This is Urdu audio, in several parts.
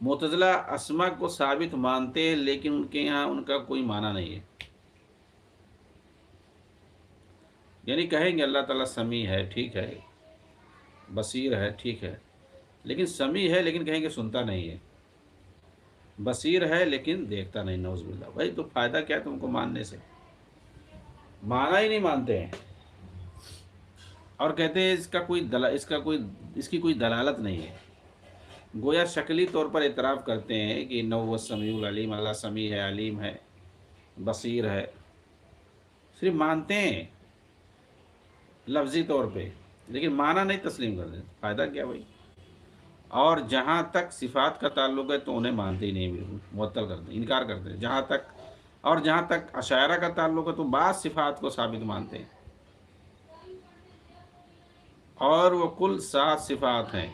معتزلہ اسما کو ثابت مانتے ہیں لیکن ان کے یہاں ان کا کوئی معنی نہیں ہے، یعنی کہیں گے اللہ تعالیٰ سمیع ہے، ٹھیک ہے، بصیر ہے، ٹھیک ہے، لیکن سمیع ہے لیکن کہیں گے سنتا نہیں ہے، بصیر ہے لیکن دیکھتا نہیں، نعوذ باللہ۔ بھائی تو فائدہ کیا ہے تم کو ماننے سے؟ معنی ہی نہیں مانتے ہیں، اور کہتے ہیں اس کی کوئی دلالت نہیں ہے، گویا شکلی طور پر اعتراف کرتے ہیں کہ انہ السمیع العلیم، اللہ سمیع ہے، علیم ہے، بصیر ہے، صرف مانتے ہیں لفظی طور پہ، لیکن معنی نہیں تسلیم کرتے، فائدہ کیا بھائی؟ اور جہاں تک صفات کا تعلق ہے تو انہیں مانتے ہی نہیں، بالکل معطل کرتے ہیں، انکار کرتے ہیں، جہاں تک اشاعرہ کا تعلق ہے تو بعض صفات کو ثابت مانتے ہیں، اور وہ کل 7 صفات ہیں،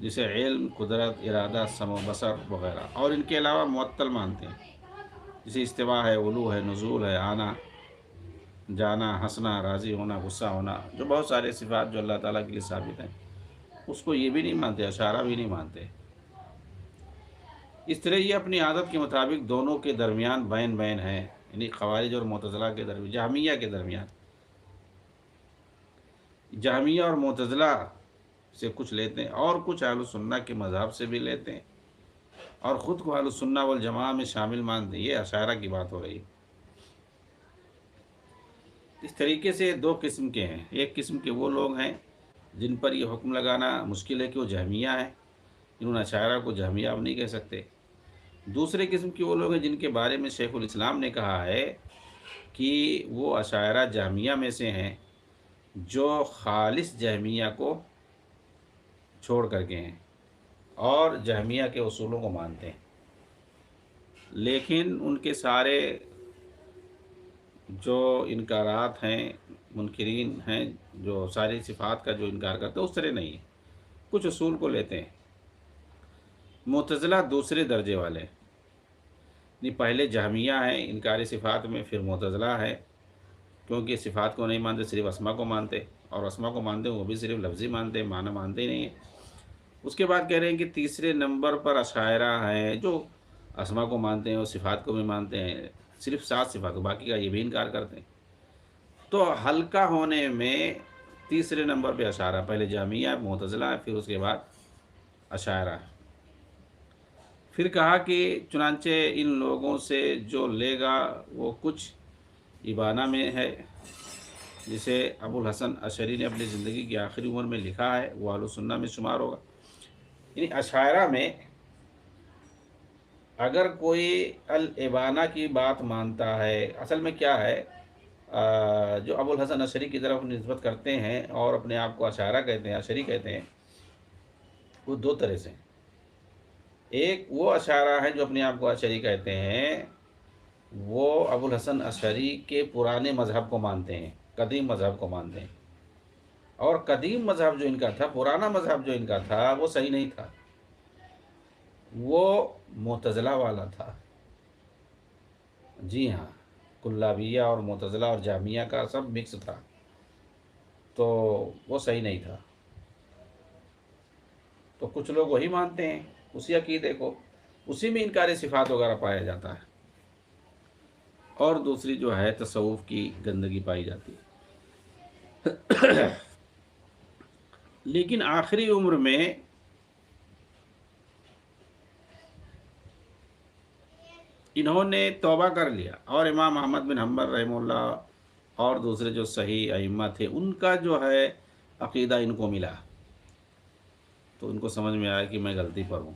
جسے علم، قدرت، ارادہ، سمع و بصر وغیرہ، اور ان کے علاوہ معطل مانتے ہیں، جیسے استواء ہے، علو ہے، نزول ہے، آنا جانا، ہنسنا، راضی ہونا، غصہ ہونا، جو بہت سارے صفات جو اللہ تعالیٰ کے لیے ثابت ہیں، اس کو یہ بھی نہیں مانتے، اشاعرہ بھی نہیں مانتے۔ اس طرح یہ اپنی عادت کے مطابق دونوں کے درمیان بین بین ہیں، یعنی خوارج اور معتزلہ کے درمیان، جہمیہ کے درمیان، جہمیہ اور معتزلہ سے کچھ لیتے ہیں اور کچھ اہل السنہ کے مذہب سے بھی لیتے ہیں، اور خود کو اہل السنہ والجماعہ میں شامل مانتے ہیں، یہ اشاعرہ کی بات ہو رہی ہے۔ اس طریقے سے 2 قسم کے ہیں، ایک قسم کے وہ لوگ ہیں جن پر یہ حکم لگانا مشکل ہے کہ وہ جہمیہ ہیں، انہوں نے اشاعرہ کو جہمیہ اب نہیں کہہ سکتے۔ دوسرے قسم کے وہ لوگ ہیں جن کے بارے میں شیخ الاسلام نے کہا ہے کہ وہ اشاعرہ جہمیہ میں سے ہیں، جو خالص جہمیہ کو چھوڑ کر کے ہیں اور جہمیہ کے اصولوں کو مانتے ہیں، لیکن ان کے سارے جو انکارات ہیں، منکرین ہیں، جو ساری صفات کا جو انکار کرتے ہیں اس طرح نہیں ہے، کچھ اصول کو لیتے ہیں۔ معتزلہ دوسرے درجے والے، یعنی پہلے جہمیہ ہیں انکار صفات میں، پھر معتزلہ ہے، کیونکہ صفات کو نہیں مانتے، صرف اسما کو مانتے، اور اسما کو مانتے وہ بھی صرف لفظی مانتے ہیں، معنی مانتے ہی نہیں ہیں۔ اس کے بعد کہہ رہے ہیں کہ تیسرے نمبر پر اشاعرہ ہیں جو اسما کو مانتے ہیں اور صفات کو بھی مانتے ہیں، صرف 7 صفات کو، باقی کا یہ بھی انکار کرتے ہیں۔ تو ہلکا ہونے میں تیسرے نمبر پہ اشاعرہ، پہلے جہمیہ، معتزلہ، پھر اس کے بعد اشاعرہ۔ پھر کہا کہ چنانچہ ان لوگوں سے جو لے گا وہ کچھ ابانہ میں ہے، جسے ابو الحسن اشعری نے اپنی زندگی کی آخری عمر میں لکھا ہے، وہ اہل سنہ میں شمار ہوگا۔ یعنی اشاعرہ میں اگر کوئی الابانہ کی بات مانتا ہے، اصل میں کیا ہے، جو ابو الحسن اشعری کی طرف نسبت کرتے ہیں اور اپنے آپ کو اشاعرہ کہتے ہیں، اشعری کہتے ہیں، وہ 2 طرح سے ہیں۔ ایک وہ اشاعرہ ہے جو اپنے آپ کو اشعری کہتے ہیں، وہ ابو الحسن اشعری کے پرانے مذہب کو مانتے ہیں، قدیم مذہب کو مانتے ہیں، اور قدیم مذہب جو ان کا تھا، پرانا مذہب جو ان کا تھا، وہ صحیح نہیں تھا، وہ معتزلہ والا تھا۔ جی ہاں، کلابیہ اور معتزلہ اور جہمیہ کا سب مکس تھا، تو وہ صحیح نہیں تھا۔ تو کچھ لوگ وہی مانتے ہیں، اسی عقیدے کو، اسی میں انکار صفات وغیرہ پایا جاتا ہے، اور دوسری جو ہے تصوف کی گندگی پائی جاتی ہے۔ لیکن آخری عمر میں انہوں نے توبہ کر لیا، اور امام احمد بن حنبل رحمہ اللہ اور دوسرے جو صحیح ائمہ تھے، ان کا جو ہے عقیدہ ان کو ملا، تو ان کو سمجھ میں آیا کہ میں غلطی پر ہوں۔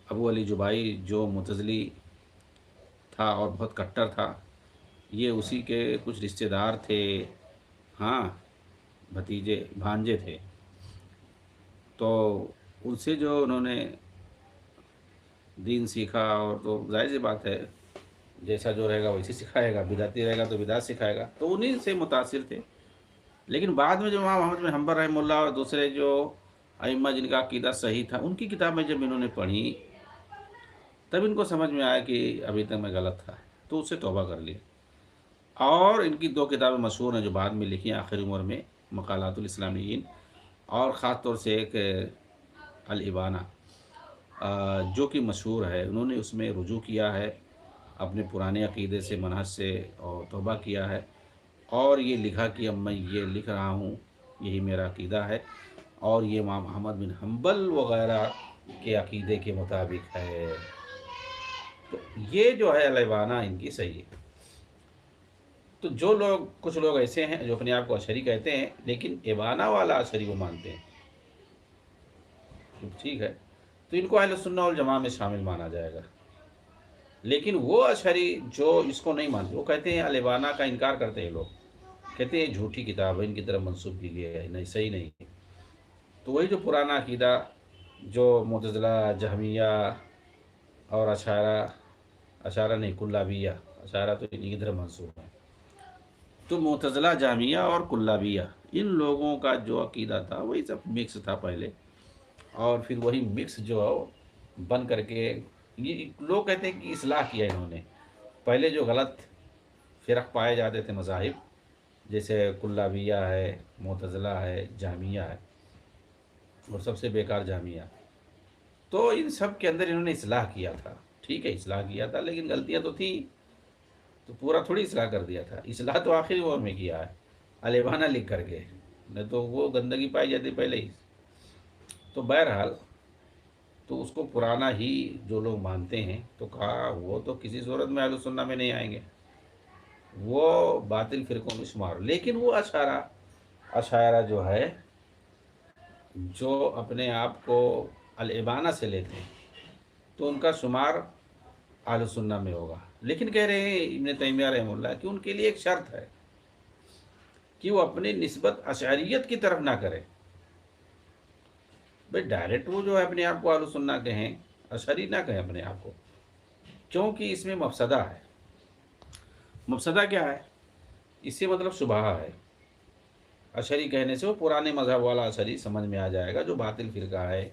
ابو علی جبائی جو معتزلی تھا اور بہت کٹر تھا، یہ اسی کے کچھ رشتہ دار تھے، ہاں، بھتیجے بھانجے تھے، تو ان سے جو انہوں نے دین سیکھا، اور تو ظاہر سی بات ہے جیسا جو رہے گا ویسے سکھائے گا، بدعتی رہے گا تو بدعت سکھائے گا، تو انہیں سے متاثر تھے۔ لیکن بعد میں جو امام احمد بن حنبل رحمہ اللہ اور دوسرے جو ائمہ جن کا عقیدہ صحیح تھا، ان کی کتابیں جب انہوں نے پڑھی، تب ان کو سمجھ میں آیا کہ ابھی تک میں غلط تھا، تو اس سے توبہ کر لی۔ اور ان کی 2 کتابیں مشہور ہیں جو بعد میں لکھی ہیں آخری عمر میں، مقالات الاسلامیین، اور خاص طور سے ایک الابانہ۔ جو کہ مشہور ہے، انہوں نے اس میں رجوع کیا ہے، اپنے پرانے عقیدے سے منحج سے اور توبہ کیا ہے، اور یہ لکھا کہ اب میں یہ لکھ رہا ہوں، یہی میرا عقیدہ ہے، اور یہ امام احمد بن حنبل وغیرہ کے عقیدے کے مطابق ہے۔ تو یہ جو ہے الائبانہ ان کی صحیح ہے۔ تو جو لوگ، کچھ لوگ ایسے ہیں جو اپنے آپ کو اشعری کہتے ہیں لیکن ایبانہ والا اشعری وہ مانتے ہیں، ٹھیک ہے، تو ان کو اہل سنہ والجماعہ میں شامل مانا جائے گا۔ لیکن وہ اشعری جو اس کو نہیں مانتے، وہ کہتے ہیں الابانہ کا انکار کرتے ہیں، لوگ کہتے ہیں جھوٹی کتاب ہے، ان کی طرف منسوب کی گئی ہے، نہیں صحیح نہیں ہے۔ تو وہی جو پرانا عقیدہ جو معتزلہ، جہمیہ اور اشاعرہ نہیں، کلابیہ، اشاعرہ تو انہی کی طرف منسوب ہے، تو معتزلہ، جہمیہ اور کلابیہ، ان لوگوں کا جو عقیدہ تھا وہی سب مکس تھا پہلے، اور پھر وہی مکس جو بن کر کے یہ لوگ کہتے ہیں کہ اصلاح کیا انہوں نے۔ پہلے جو غلط فرق پائے جاتے تھے مذاہب، جیسے کلابیہ ہے، معتزلہ ہے، جہمیہ ہے، اور سب سے بیکار جہمیہ، تو ان سب کے اندر انہوں نے اصلاح کیا تھا، ٹھیک ہے اصلاح کیا تھا، لیکن غلطیاں تو تھیں، تو پورا تھوڑی اصلاح کر دیا تھا، اصلاح تو آخری وقت میں کیا ہے الابانہ لکھ کر کے، نہیں تو وہ گندگی پائی جاتی پہلے ہی۔ تو بہرحال تو اس کو پرانا ہی جو لوگ مانتے ہیں، تو کہا وہ تو کسی صورت میں اہل سنہ میں نہیں آئیں گے، وہ باطل فرقوں میں شمار، لیکن وہ اشاعرہ جو ہے، جو اپنے آپ کو الابانہ سے لیتے ہیں، تو ان کا شمار اہل سنہ میں ہوگا، لیکن کہہ رہے ہیں ابن تیمیہ رحمہ اللہ کہ ان کے لیے ایک شرط ہے کہ وہ اپنی نسبت اشعریت کی طرف نہ کرے، بھائی ڈائریکٹ وہ جو ہے اپنے آپ کو اہل سنہ کہیں، اشعری نہ کہیں اپنے آپ کو، کیونکہ اس میں مفسدہ ہے۔ مفسدہ کیا ہے؟ اس سے مطلب شبہہ ہے، اشعری کہنے سے وہ پرانے مذہب والا اشعری سمجھ میں آ جائے گا جو باطل فرقہ ہے،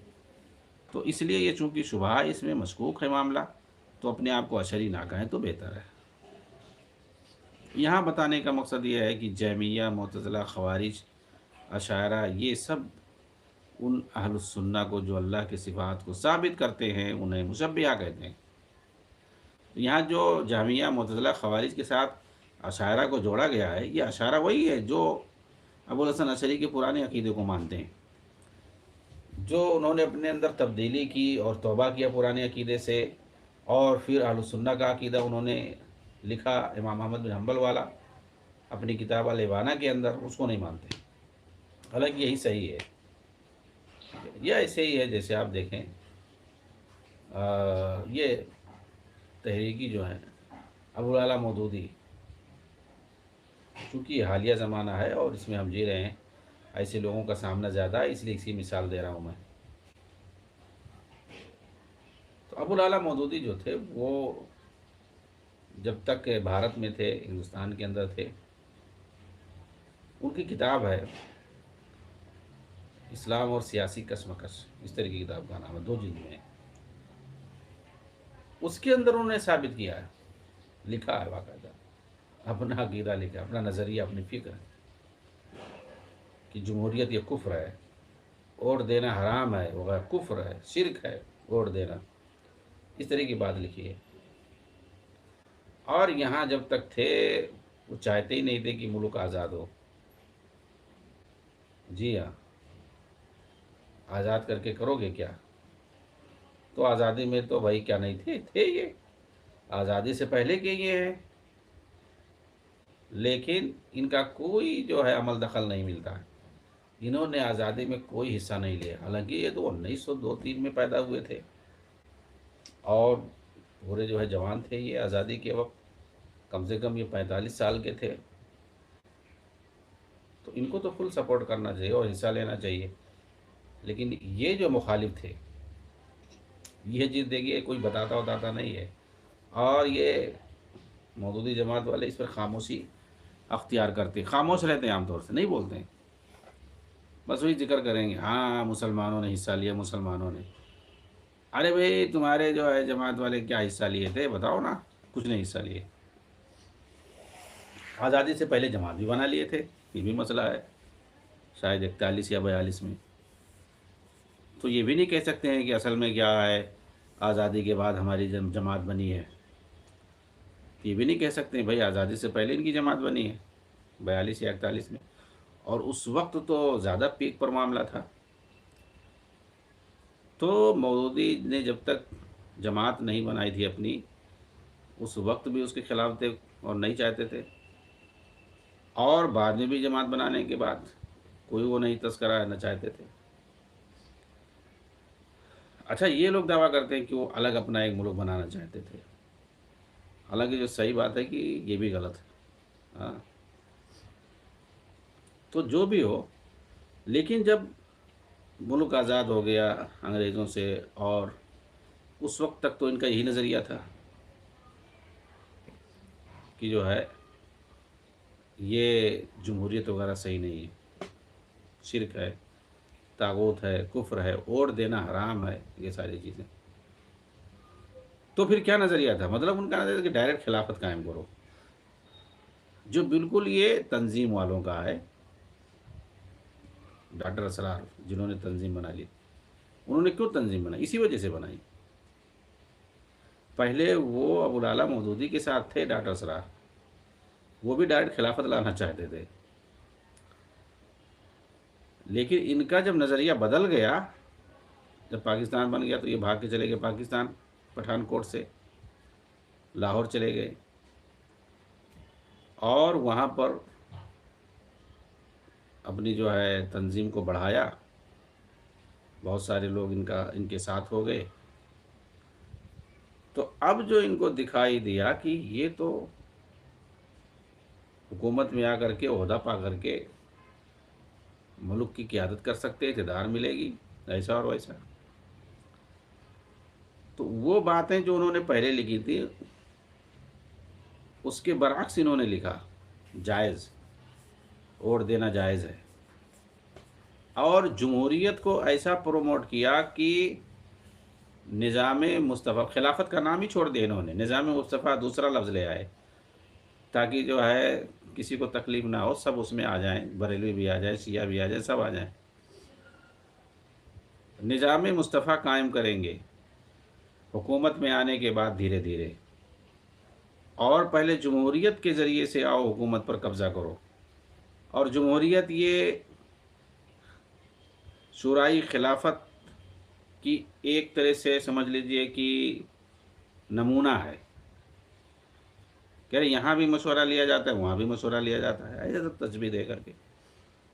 تو اس لیے یہ چونکہ شبہہ ہے، اس میں مشکوک ہے معاملہ، تو اپنے آپ کو اشعری نہ کہیں تو بہتر ہے۔ یہاں بتانے کا مقصد یہ ہے کہ جہمیہ، معتزلہ، خوارج، اشاعرہ، یہ سب ان اہل السنہ کو جو اللہ کی صفات کو ثابت کرتے ہیں انہیں مشبہہ کہتے ہیں۔ یہاں جو جہمیہ، معتزلہ، خوارج کے ساتھ اشاعرہ کو جوڑا گیا ہے، یہ اشاعرہ وہی ہے جو ابوالحسن اشعری کے پرانے عقیدے کو مانتے ہیں، جو انہوں نے اپنے اندر تبدیلی کی اور توبہ کیا پرانے عقیدے سے، اور پھر اہل السنہ کا عقیدہ انہوں نے لکھا امام احمد بن حنبل والا اپنی کتاب الابانہ کے اندر، اس کو نہیں مانتے، حالانکہ یہی صحیح ہے۔ یہ ایسے ہی ہے جیسے آپ دیکھیں یہ تحریکی جو ہیں ابوالعلا مودودی، چونکہ یہ حالیہ زمانہ ہے اور اس میں ہم جی رہے ہیں، ایسے لوگوں کا سامنا زیادہ ہے، اس لیے اسی مثال دے رہا ہوں میں۔ تو ابوالعلا مودودی جو تھے وہ جب تک بھارت میں تھے، ہندوستان کے اندر تھے، ان کی کتاب ہے اسلام اور سیاسی کشمکش، اس طرح کی کتاب کا نام ہے، 2 جلد میں ہے، اس کے اندر انہوں نے ثابت کیا ہے، لکھا ہے باقاعدہ، اپنا عقیدہ لکھا، اپنا نظریہ، اپنی فکر ہے کہ جمہوریت یہ کفر ہے، ووٹ دینا حرام ہے، وغیرہ کفر ہے، شرک ہے ووٹ دینا، اس طرح کی بات لکھی ہے۔ اور یہاں جب تک تھے وہ چاہتے ہی نہیں تھے کہ ملک آزاد ہو، جی ہاں، آزاد کر کے کرو گے کیا؟ تو آزادی میں تو بھائی کیا نہیں تھے یہ آزادی سے پہلے کے یہ ہیں، لیکن ان کا کوئی جو ہے عمل دخل نہیں ملتا ہے، انہوں نے آزادی میں کوئی حصہ نہیں لیا، حالانکہ یہ تو 1902-3 میں پیدا ہوئے تھے، اور پورے جو ہے جوان تھے یہ آزادی کے وقت، کم سے کم یہ 45 سال کے تھے، تو ان کو تو فل سپورٹ کرنا چاہیے اور حصہ لینا چاہیے۔ لیکن یہ جو مخالف تھے، یہ چیز دیکھیے کوئی بتاتا نہیں ہے، اور یہ مودودی جماعت والے اس پر خاموشی اختیار کرتے، خاموش رہتے ہیں، عام طور سے نہیں بولتے ہیں، بس وہی ذکر کریں گے، ہاں مسلمانوں نے حصہ لیا، مسلمانوں نے، ارے بھئی تمہارے جو ہے جماعت والے کیا حصہ لیے تھے بتاؤ نا، کچھ نہیں حصہ لیے، آزادی سے پہلے جماعت بھی بنا لیے تھے، یہ بھی مسئلہ ہے، شاید 41 یا 42 میں، تو یہ بھی نہیں کہہ سکتے ہیں کہ اصل میں کیا ہے آزادی کے بعد ہماری جماعت بنی ہے، یہ بھی نہیں کہہ سکتے بھائی آزادی سے پہلے ان کی جماعت بنی ہے 42 یا 41 میں، اور اس وقت تو زیادہ پیک پر معاملہ تھا۔ تو مودودی نے جب تک جماعت نہیں بنائی تھی اپنی، اس وقت بھی اس کے خلاف تھے اور نہیں چاہتے تھے، اور بعد میں بھی جماعت بنانے کے بعد کوئی وہ نہیں تذکرہ نہ چاہتے تھے۔ اچھا یہ لوگ دعویٰ کرتے ہیں کہ وہ الگ اپنا ایک ملک بنانا چاہتے تھے، حالانکہ جو صحیح بات ہے کہ یہ بھی غلط ہے۔ ہاں تو جو بھی ہو، لیکن جب ملک آزاد ہو گیا انگریزوں سے، اور اس وقت تک تو ان کا یہی نظریہ تھا کہ جو ہے یہ جمہوریت وغیرہ صحیح نہیں ہے، شرک ہے، طاغوت ہے، کفر ہے، ووٹ دینا حرام ہے، یہ ساری چیزیں۔ تو پھر کیا نظریہ تھا؟ مطلب ان کا نظریہ تھا کہ ڈائریکٹ خلافت قائم کرو، جو بالکل یہ تنظیم والوں کا ہے۔ ڈاکٹر اسرار جنہوں نے تنظیم بنا لی، انہوں نے کیوں تنظیم بنائی؟ اسی وجہ سے بنائی۔ پہلے وہ ابو العلا مودودی کے ساتھ تھے ڈاکٹر اسرار، وہ بھی ڈائریکٹ خلافت لانا چاہتے تھے، لیکن ان کا جب نظریہ بدل گیا، جب پاکستان بن گیا تو یہ بھاگ کے چلے گئے پاکستان، پٹھان کوٹ سے لاہور چلے گئے، اور وہاں پر اپنی جو ہے تنظیم کو بڑھایا، بہت سارے لوگ ان کے ساتھ ہو گئے۔ تو اب جو ان کو دکھائی دیا کہ یہ تو حکومت میں آ کر کے عہدہ پا کر کے ملک کی قیادت کر سکتے، اقتدار ملے گی، ایسا اور ویسا، تو وہ باتیں جو انہوں نے پہلے لکھی تھی اس کے برعکس انہوں نے لکھا جائز، ووٹ دینا جائز ہے، اور جمہوریت کو ایسا پروموٹ کیا کہ نظام مصطفیٰ، خلافت کا نام ہی چھوڑ دیا انہوں نے، نظام مصطفیٰ دوسرا لفظ لے آئے، تاکہ جو ہے کسی کو تکلیف نہ ہو، سب اس میں آ جائیں، بریلوی بھی آ جائیں، شیعہ بھی آ جائیں، سب آ جائیں، نظام مصطفیٰ قائم کریں گے حکومت میں آنے کے بعد دھیرے دھیرے، اور پہلے جمہوریت کے ذریعے سے آؤ، حکومت پر قبضہ کرو، اور جمہوریت یہ شورائی خلافت کی ایک طرح سے سمجھ لیجئے کہ نمونہ ہے، کہ یہاں بھی مشورہ لیا جاتا ہے، وہاں بھی مشورہ لیا جاتا ہے، ایسا سب تجویز دے کر کے،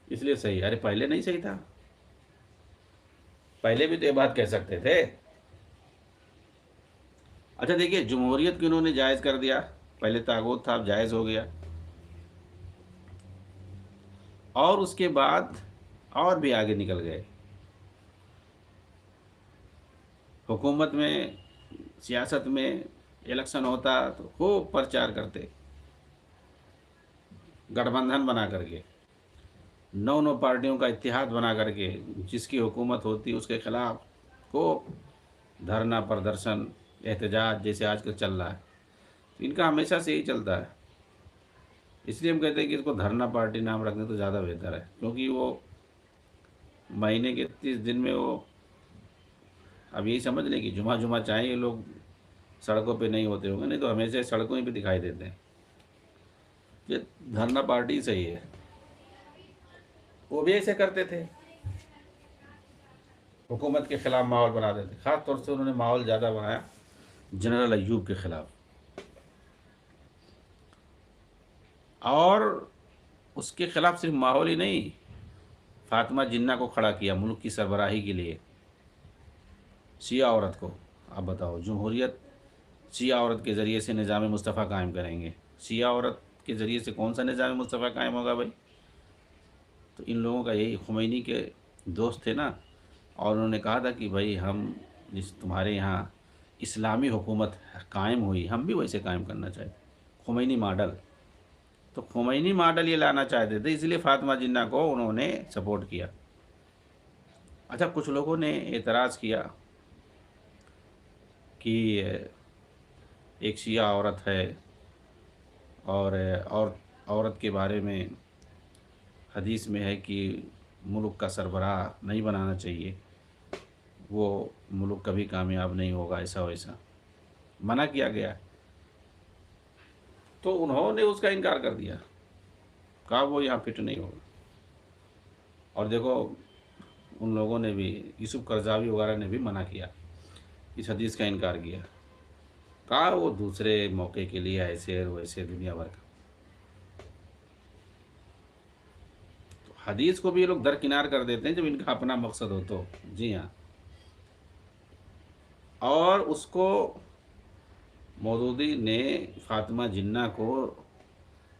اس لیے صحیح ہے۔ ارے پہلے نہیں صحیح تھا، پہلے بھی تو یہ بات کہہ سکتے تھے۔ اچھا دیکھیے، جمہوریت کو انہوں نے جائز کر دیا، پہلے طاغوت تھا اب جائز ہو گیا، اور اس کے بعد اور بھی آگے نکل گئے، حکومت میں، سیاست میں الیکشن ہوتا تو خوب پرچار کرتے، گٹھ بندھن بنا کر کے، نو پارٹیوں کا اتحاد بنا کر کے، جس کی حکومت ہوتی اس کے خلاف خوب دھرنا، پردرشن، احتجاج، جیسے آج کل چل رہا ہے، ان کا ہمیشہ سے یہی چلتا ہے۔ اس لیے ہم کہتے ہیں کہ اس کو دھرنا پارٹی نام رکھنے تو زیادہ بہتر ہے، کیونکہ وہ مہینے کے 30 دن میں وہ، اب یہی سمجھ لیں کہ جمعہ جمعہ چاہیں یہ لوگ سڑکوں پہ نہیں ہوتے ہوں گے، نہیں تو ہمیشہ سڑکوں ہی پہ دکھائی دیتے ہیں۔ یہ دھرنا پارٹی صحیح ہے، وہ بھی ایسے کرتے تھے، حکومت کے خلاف ماحول بنا دیتے، خاص طور سے انہوں نے ماحول زیادہ بنایا جنرل ایوب کے خلاف، اور اس کے خلاف صرف ماحول ہی نہیں، فاطمہ جنہ کو کھڑا کیا ملک کی سربراہی کے لیے، شیعہ عورت کو۔ اب بتاؤ، جمہوریت شیعہ عورت کے ذریعے سے نظام مصطفیٰ قائم کریں گے، شیعہ عورت کے ذریعے سے کون سا نظام مصطفیٰ قائم ہوگا بھائی؟ تو ان لوگوں کا یہی، خمینی کے دوست تھے نا، اور انہوں نے کہا تھا کہ بھائی ہم جس تمہارے یہاں اسلامی حکومت قائم ہوئی، ہم بھی ویسے قائم کرنا چاہتے، خمینی ماڈل، تو خمینی ماڈل یہ لانا چاہتے تھے، اس لیے فاطمہ جنہ کو انہوں نے سپورٹ کیا۔ اچھا کچھ لوگوں نے اعتراض کیا کہ ایک شیعہ عورت ہے، اور عورت کے بارے میں حدیث میں ہے کہ ملک کا سربراہ نہیں بنانا چاہیے، وہ ملک کبھی کامیاب نہیں ہوگا، ایسا ویسا منع کیا گیا، تو انہوں نے اس کا انکار کر دیا، کہا وہ یہاں فٹ نہیں ہوگا۔ اور دیکھو ان لوگوں نے بھی، یوسف قرضاوی وغیرہ نے بھی منع کیا، اس حدیث کا انکار کیا، کہا وہ دوسرے موقع کے لیے ایسے اور ویسے دنیا بھر کا۔ تو حدیث کو بھی یہ لوگ درکنار کر دیتے ہیں جب ان کا اپنا مقصد ہو تو۔ جی ہاں، اور اس کو مودودی نے فاطمہ جنہ کو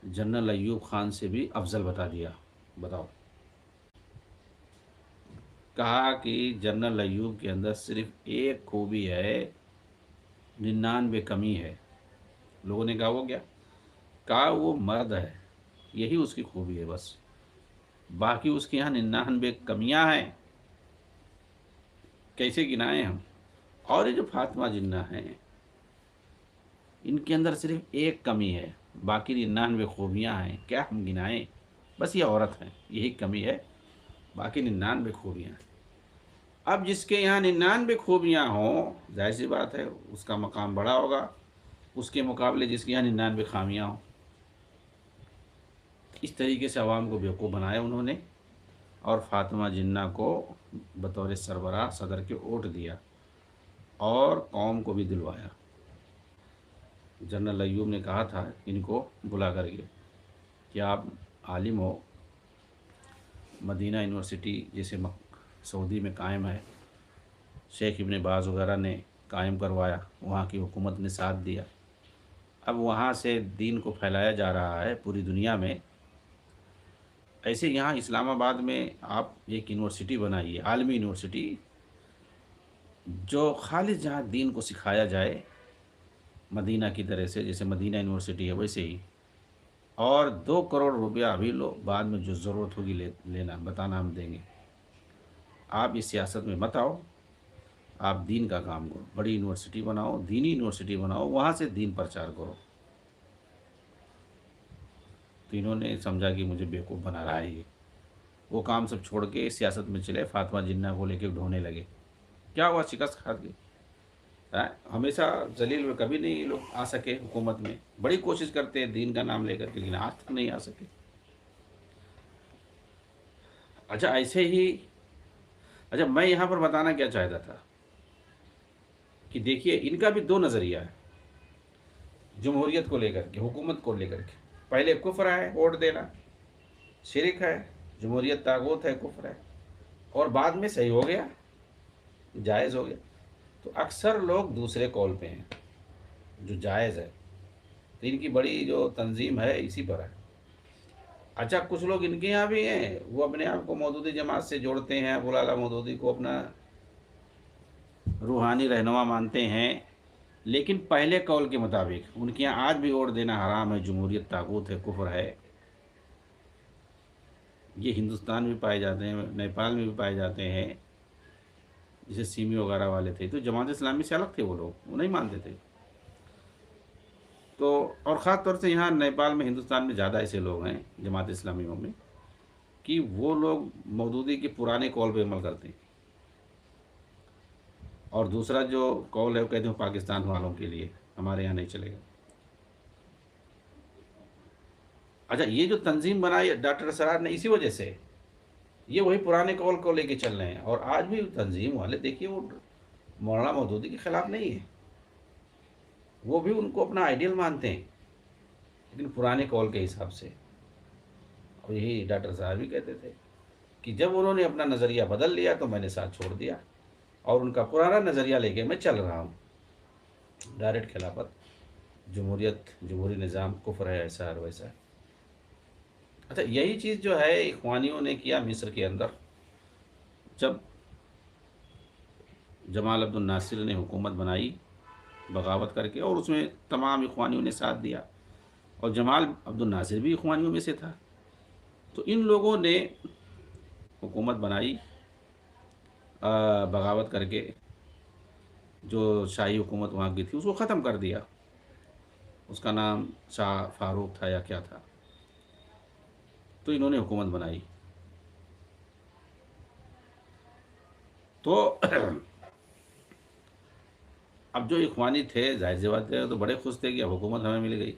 جنرل ایوب خان سے بھی افضل بتا دیا۔ بتاؤ، کہا کہ جنرل ایوب کے اندر صرف ایک خوبی ہے، 99 کمی ہے۔ لوگوں نے کہا وہ کیا؟ کہا وہ مرد ہے، یہی اس کی خوبی ہے بس، باقی اس کے یہاں 99 کمیاں ہیں، کیسے گنائیں ہم؟ اور یہ جو فاطمہ جنہ ہیں، ان کے اندر صرف ایک کمی ہے، باقی 99 خوبیاں ہیں، کیا ہم گنائیں؟ بس یہ عورت ہیں، یہی کمی ہے، باقی 99 خوبیاں ہیں۔ اب جس کے یہاں 99 خوبیاں ہوں، ظاہر سی بات ہے اس کا مقام بڑا ہوگا اس کے مقابلے جس کے یہاں 99 خامیاں ہوں۔ اس طریقے سے عوام کو بیوقوف بنایا انہوں نے، اور فاطمہ جنہ کو بطور سربراہ صدر کے ووٹ دیا، اور قوم کو بھی دلوایا۔ جنرل ایوب نے کہا تھا ان کو بلا کر کے کہ آپ عالم ہو، مدینہ یونیورسٹی جیسے سعودی میں قائم ہے، شیخ ابن باز وغیرہ نے قائم کروایا، وہاں کی حکومت نے ساتھ دیا، اب وہاں سے دین کو پھیلایا جا رہا ہے پوری دنیا میں۔ ایسے یہاں اسلام آباد میں آپ ایک یونیورسٹی بنائیے، عالمی یونیورسٹی، جو خالص جہاں دین کو سکھایا جائے، مدینہ کی طرح سے، جیسے مدینہ یونیورسٹی ہے ویسے ہی، اور 2 کروڑ روپیہ ابھی لو، بعد میں جو ضرورت ہوگی لینا، بتانا، ہم دیں گے۔ آپ اس سیاست میں مت آؤ، آپ دین کا کام کرو، بڑی یونیورسٹی بناؤ، دینی یونیورسٹی بناؤ، وہاں سے دین پرچار کرو۔ تو انہوں نے سمجھا کہ مجھے بیوقوف بنا رہا ہے یہ، وہ کام سب چھوڑ کے سیاست میں چلے، فاطمہ جنہ کو لے کے ڈھونے لگے۔ کیا ہوا؟ شکست کھا گئی۔ ہمیشہ ذلیل میں کبھی نہیں یہ لوگ آ سکے حکومت میں، بڑی کوشش کرتے ہیں دین کا نام لے کر کے، لیکن آج تک نہیں آ سکے۔ اچھا ایسے ہی، اچھا میں یہاں پر بتانا کیا چاہتا تھا کہ دیکھیے ان کا بھی دو نظریہ ہے جمہوریت کو لے کر کے، حکومت کو لے کر کے۔ پہلے کفر ہے ووٹ دینا، شرک ہے، جمہوریت طاغوت ہے، کفر ہے، اور بعد میں صحیح ہو گیا، جائز ہو گیا۔ تو اکثر لوگ دوسرے قول پہ ہیں، جو جائز ہے، تو ان کی بڑی جو تنظیم ہے اسی پر ہے۔ اچھا کچھ لوگ ان کے یہاں بھی ہیں، وہ اپنے آپ کو مودودی جماعت سے جوڑتے ہیں، ابو الاعلیٰ مودودی کو اپنا روحانی رہنما مانتے ہیں، لیکن پہلے قول کے مطابق ان کے یہاں آج بھی ووٹ دینا حرام ہے، جمہوریت طاغوت ہے، کفر ہے۔ یہ ہندوستان میں پائے جاتے ہیں، نیپال میں بھی پائے جاتے ہیں، جیسے سیمی وغیرہ والے تھے، تو جماعت اسلامی سے الگ تھے وہ لوگ، وہ نہیں مانتے تھے۔ تو اور خاص طور سے یہاں نیپال میں، ہندوستان میں زیادہ ایسے لوگ ہیں جماعت اسلامیوں میں، کہ وہ لوگ مودودی کے پرانے قول پہ عمل کرتے ہیں، اور دوسرا جو قول ہے وہ کہتے ہیں پاکستان والوں کے لیے، ہمارے یہاں نہیں چلے گا۔ اچھا یہ جو تنظیم بنائی ڈاکٹر اسرار نے، اسی وجہ سے یہ وہی پرانے قول کو لے کے چل رہے ہیں، اور آج بھی تنظیم والے دیکھیے وہ مولانا مودودی کے خلاف نہیں ہے، وہ بھی ان کو اپنا آئیڈیل مانتے ہیں، لیکن پرانے قول کے حساب سے۔ اور یہی ڈاکٹر صاحب بھی کہتے تھے کہ جب انہوں نے اپنا نظریہ بدل لیا تو میں نے ساتھ چھوڑ دیا، اور ان کا پرانا نظریہ لے کے میں چل رہا ہوں، ڈائریکٹ خلافت، جمہوریت، جمہوری نظام، کفر ہے، ایسا اور ویسا ہے۔ اچھا یہی چیز جو ہے اخوانیوں نے کیا مصر کے اندر، جب جمال عبد الناصر نے حکومت بنائی بغاوت کر کے، اور اس میں تمام اخوانیوں نے ساتھ دیا، اور جمال عبد الناصر بھی اخوانیوں میں سے تھا، تو ان لوگوں نے حکومت بنائی بغاوت کر کے، جو شاہی حکومت وہاں کی تھی اس کو ختم کر دیا، اس کا نام شاہ فاروق تھا یا کیا تھا، تو انہوں نے حکومت بنائی۔ تو اب جو اخوانی تھے ظاہر سی بات ہے تو بڑے خوش تھے کہ اب حکومت ہمیں مل گئی.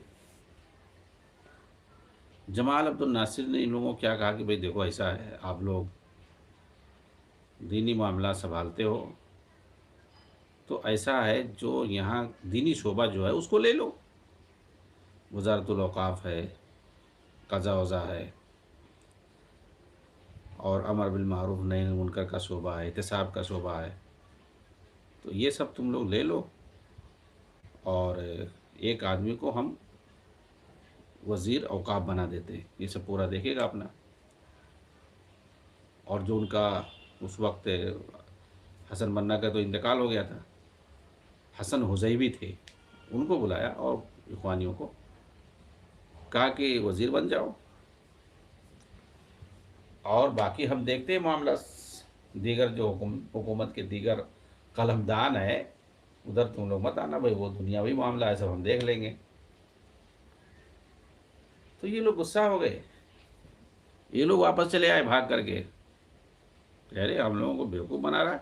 جمال عبد الناصر نے ان لوگوں کو کیا کہا کہ بھئی دیکھو ایسا ہے، آپ لوگ دینی معاملات سنبھالتے ہو تو ایسا ہے جو یہاں دینی شعبہ جو ہے اس کو لے لو. وزارت الاوقاف ہے، قضا وضا ہے، اور امر بالمعروف نہی عن المنکر کا شعبہ ہے، احتساب کا شعبہ ہے، تو یہ سب تم لوگ لے لو اور ایک آدمی کو ہم وزیر اوقاف بنا دیتے ہیں، یہ سب پورا دیکھے گا اپنا. اور جو ان کا اس وقت حسن بننا کا تو انتقال ہو گیا تھا، حسن حزیبی تھے، ان کو بلایا اور اخوانیوں کو کہا کہ وزیر بن جاؤ، اور باقی ہم دیکھتے ہیں معاملہ. دیگر جو حکومت کے دیگر قلمدان ہے ادھر تم لوگ مت آنا بھائی، وہ دنیاوی معاملہ ہے، سب ہم دیکھ لیں گے. تو یہ لوگ غصہ ہو گئے، یہ لوگ واپس چلے آئے بھاگ کر کے، کہہ رہے ہم لوگوں کو بیوقوف بنا رہا ہے،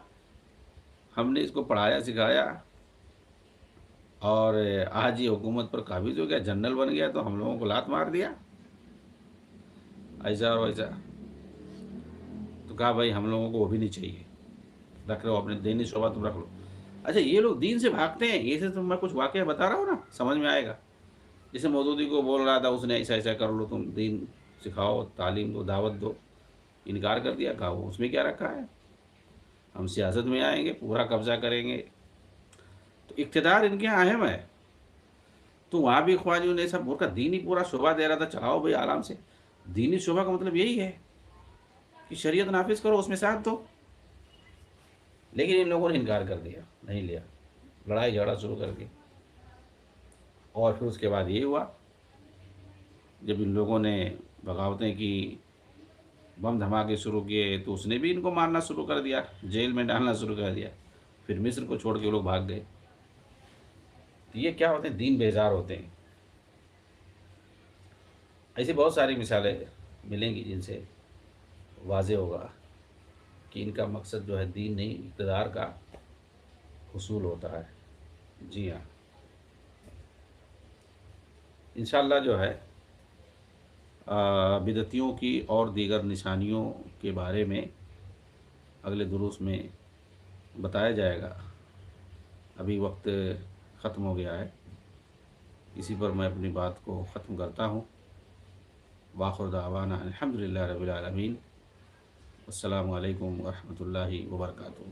ہم نے اس کو پڑھایا سکھایا اور آج یہ حکومت پر قابض ہو گیا، جنرل بن گیا تو ہم لوگوں کو لات مار دیا ایسا اور ویسا. تو کہا بھائی ہم لوگوں کو وہ بھی نہیں چاہیے، رکھ لو اپنے دینی شعبہ تم رکھ لو. اچھا یہ لوگ دین سے بھاگتے ہیں، یہ سے تو میں کچھ واقعہ بتا رہا ہوں نا، سمجھ میں آئے گا. جسے مودودی کو بول رہا تھا اس نے ایسا ایسا کر لو، تم دین سکھاؤ، تعلیم دو، دعوت دو، انکار کر دیا. کہا وہ اس میں کیا رکھا ہے، ہم سیاست میں آئیں گے، پورا قبضہ کریں گے. تو اقتدار ان کے یہاں اہم ہے. تو وہاں بھی اخوانیوں نے سب کا دینی پورا شعبہ دے رہا تھا، چلاؤ بھائی آرام سے. دینی شعبہ کا مطلب یہی ہے کہ شریعت نافذ کرو، اس میں ساتھ دو. لیکن ان لوگوں نے انکار کر دیا، نہیں لیا، لڑائی جھگڑا شروع کر دی. اور پھر اس کے بعد یہ ہوا جب ان لوگوں نے بغاوتیں کی، بم دھماکے شروع کیے، تو اس نے بھی ان کو مارنا شروع کر دیا، جیل میں ڈالنا شروع کر دیا. پھر مصر کو چھوڑ کے وہ لوگ بھاگ گئے. تو یہ کیا ہوتے ہیں، دین بیزار ہوتے ہیں. ایسی بہت ساری مثالیں ملیں گی جن سے واضح ہوگا کہ ان کا مقصد جو ہے دین نہیں، اقتدار کا حصول ہوتا ہے. جی ہاں، انشاءاللہ جو ہے بدعتیوں کی اور دیگر نشانیوں کے بارے میں اگلے دروس میں بتایا جائے گا. ابھی وقت ختم ہو گیا ہے، اسی پر میں اپنی بات کو ختم کرتا ہوں. وآخر دعوانا الحمدللہ رب العالمین. السلام علیکم ورحمۃ اللہ وبرکاتہ.